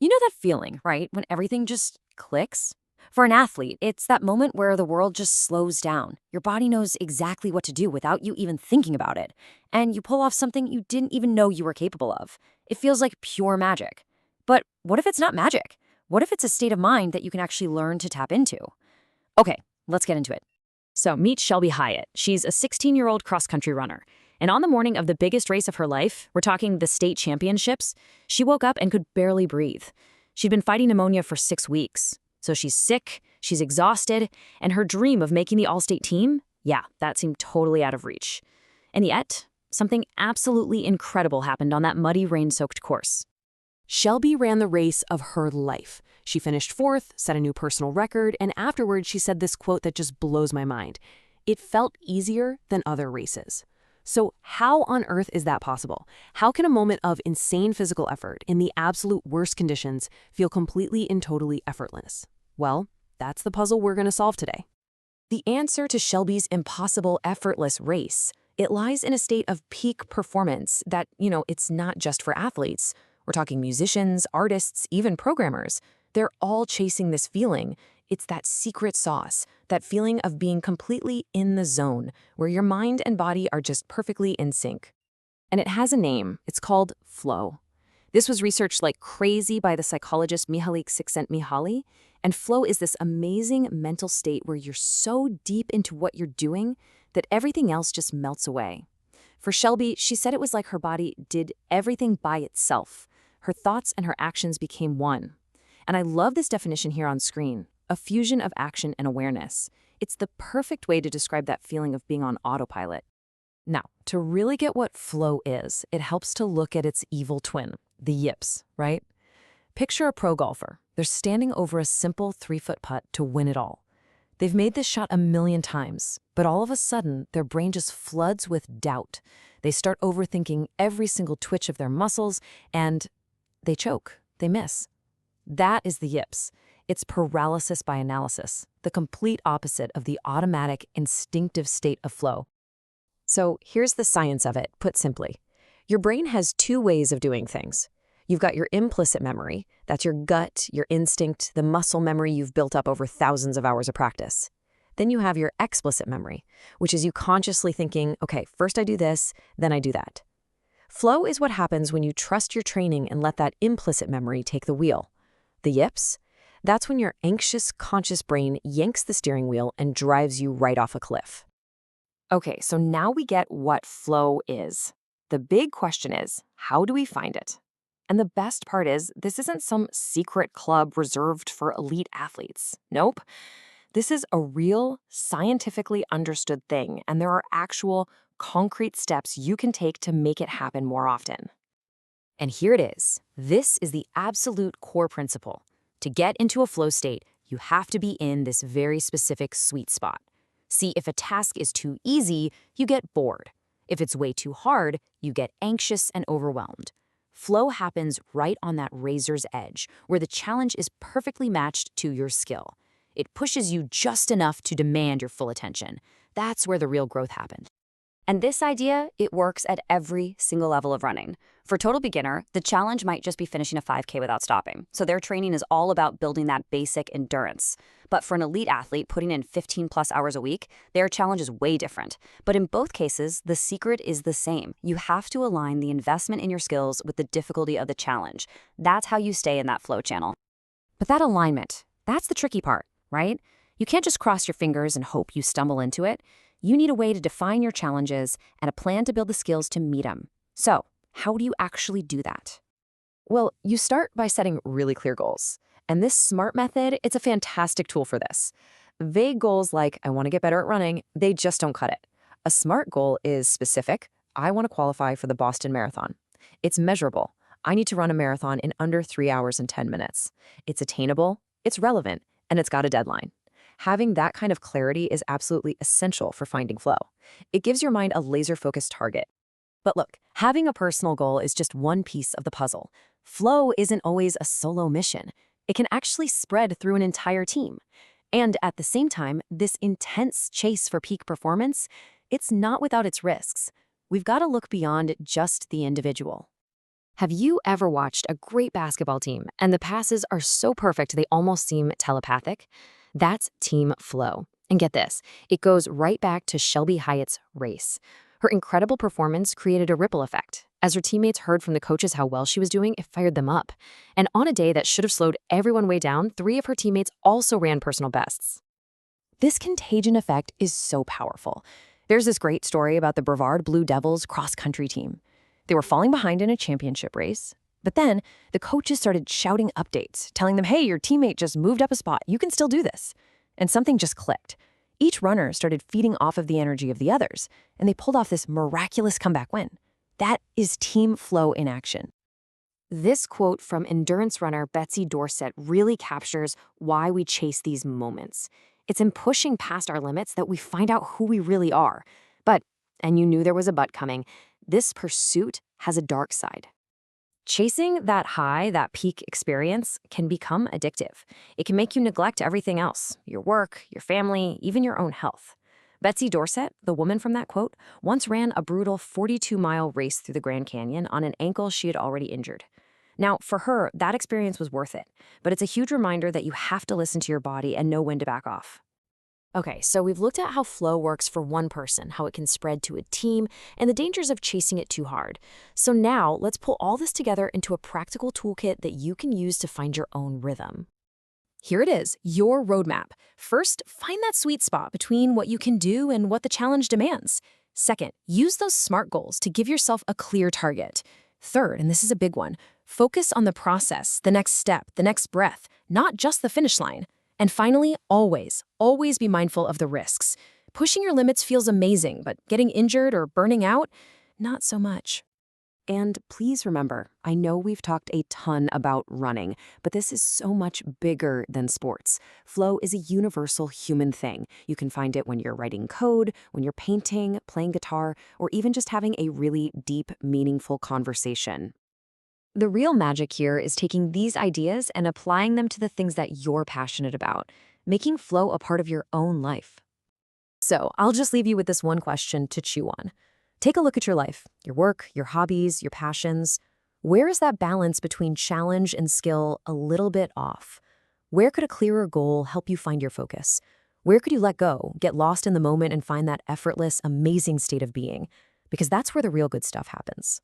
You know that feeling, right? When everything just clicks? For an athlete, it's that moment where the world just slows down. Your body knows exactly what to do without you even thinking about it. And you pull off something you didn't even know you were capable of. It feels like pure magic. But what if it's not magic? What if it's a state of mind that you can actually learn to tap into? Okay, let's get into it. So meet Shelby Hyatt. She's a 16-year-old cross-country runner. And on the morning of the biggest race of her life, we're talking the state championships, she woke up and could barely breathe. She'd been fighting pneumonia for 6 weeks. So she's sick, she's exhausted, and her dream of making the all-state team, yeah, that seemed totally out of reach. And yet, something absolutely incredible happened on that muddy, rain-soaked course. Shelby ran the race of her life. She finished fourth, set a new personal record, and afterwards she said this quote that just blows my mind. It felt easier than other races. So how on earth is that possible? How can a moment of insane physical effort in the absolute worst conditions feel completely and totally effortless? Well, that's the puzzle we're going to solve today. The answer to Shelby's impossible, effortless race, it lies in a state of peak performance that, it's not just for athletes. We're talking musicians, artists, even programmers. They're all chasing this feeling. It's that secret sauce, that feeling of being completely in the zone, where your mind and body are just perfectly in sync. And it has a name. It's called flow. This was researched like crazy by the psychologist Mihaly Csikszentmihalyi, and flow is this amazing mental state where you're so deep into what you're doing that everything else just melts away. For Shelby, she said it was like her body did everything by itself. Her thoughts and her actions became one. And I love this definition here on screen, a fusion of action and awareness. It's the perfect way to describe that feeling of being on autopilot. Now, to really get what flow is, it helps to look at its evil twin, the yips, right? Picture a pro golfer. They're standing over a simple 3-foot putt to win it all. They've made this shot a million times, but all of a sudden, their brain just floods with doubt. They start overthinking every single twitch of their muscles, and they choke. They miss. That is the yips. It's paralysis by analysis, the complete opposite of the automatic, instinctive state of flow. So here's the science of it, put simply. Your brain has 2 ways of doing things. You've got your implicit memory. That's your gut, your instinct, the muscle memory you've built up over thousands of hours of practice. Then you have your explicit memory, which is you consciously thinking, okay, first I do this, then I do that. Flow is what happens when you trust your training and let that implicit memory take the wheel. The yips? That's when your anxious, conscious brain yanks the steering wheel and drives you right off a cliff. Okay, so now we get what flow is. The big question is, how do we find it? And the best part is, this isn't some secret club reserved for elite athletes. Nope. This is a real, scientifically understood thing, and there are actual, concrete steps you can take to make it happen more often. And here it is. This is the absolute core principle. To get into a flow state, you have to be in this very specific sweet spot. See, if a task is too easy, you get bored. If it's way too hard, you get anxious and overwhelmed. Flow happens right on that razor's edge, where the challenge is perfectly matched to your skill. It pushes you just enough to demand your full attention. That's where the real growth happened. And this idea, it works at every single level of running. For a total beginner, the challenge might just be finishing a 5K without stopping. So their training is all about building that basic endurance. But for an elite athlete putting in 15+ hours a week, their challenge is way different. But in both cases, the secret is the same. You have to align the investment in your skills with the difficulty of the challenge. That's how you stay in that flow channel. But that alignment, that's the tricky part, right? You can't just cross your fingers and hope you stumble into it. You need a way to define your challenges and a plan to build the skills to meet them. So, how do you actually do that? Well, you start by setting really clear goals. And this SMART method, it's a fantastic tool for this. Vague goals like, I want to get better at running, they just don't cut it. A SMART goal is specific. I want to qualify for the Boston Marathon. It's measurable. I need to run a marathon in under 3 hours and 10 minutes. It's attainable, it's relevant, and it's got a deadline. Having that kind of clarity is absolutely essential for finding flow. It gives your mind a laser-focused target. But look, having a personal goal is just one piece of the puzzle. Flow isn't always a solo mission. It can actually spread through an entire team. And at the same time, this intense chase for peak performance, it's not without its risks. We've got to look beyond just the individual. Have you ever watched a great basketball team and the passes are so perfect they almost seem telepathic? That's team flow. And get this, it goes right back to Shelby Hyatt's race. Her incredible performance created a ripple effect. As her teammates heard from the coaches how well she was doing, it fired them up. And on a day that should have slowed everyone way down, 3 of her teammates also ran personal bests. This contagion effect is so powerful. There's this great story about the Brevard Blue Devils cross-country team. They were falling behind in a championship race, but then the coaches started shouting updates, telling them, hey, your teammate just moved up a spot. You can still do this. And something just clicked. Each runner started feeding off of the energy of the others, and they pulled off this miraculous comeback win. That is team flow in action. This quote from endurance runner Betsy Dorsett really captures why we chase these moments. It's in pushing past our limits that we find out who we really are. But, and you knew there was a but coming, this pursuit has a dark side. Chasing that high, that peak experience can become addictive. It can make you neglect everything else, your work, your family, even your own health. Betsy Dorsett, the woman from that quote, once ran a brutal 42-mile race through the Grand Canyon on an ankle she had already injured. Now, for her, that experience was worth it, but it's a huge reminder that you have to listen to your body and know when to back off. Okay, so we've looked at how flow works for one person, how it can spread to a team, and the dangers of chasing it too hard. So now, let's pull all this together into a practical toolkit that you can use to find your own rhythm. Here it is, your roadmap. First, find that sweet spot between what you can do and what the challenge demands. Second, use those SMART goals to give yourself a clear target. Third, and this is a big one, focus on the process, the next step, the next breath, not just the finish line. And finally, always be mindful of the risks. Pushing your limits feels amazing, but getting injured or burning out, not so much. And please remember, I know we've talked a ton about running, but this is so much bigger than sports. Flow is a universal human thing. You can find it when you're writing code, when you're painting, playing guitar, or even just having a really deep, meaningful conversation. The real magic here is taking these ideas and applying them to the things that you're passionate about, making flow a part of your own life. So I'll just leave you with this one question to chew on. Take a look at your life, your work, your hobbies, your passions. Where is that balance between challenge and skill a little bit off? Where could a clearer goal help you find your focus? Where could you let go, get lost in the moment, and find that effortless, amazing state of being? Because that's where the real good stuff happens.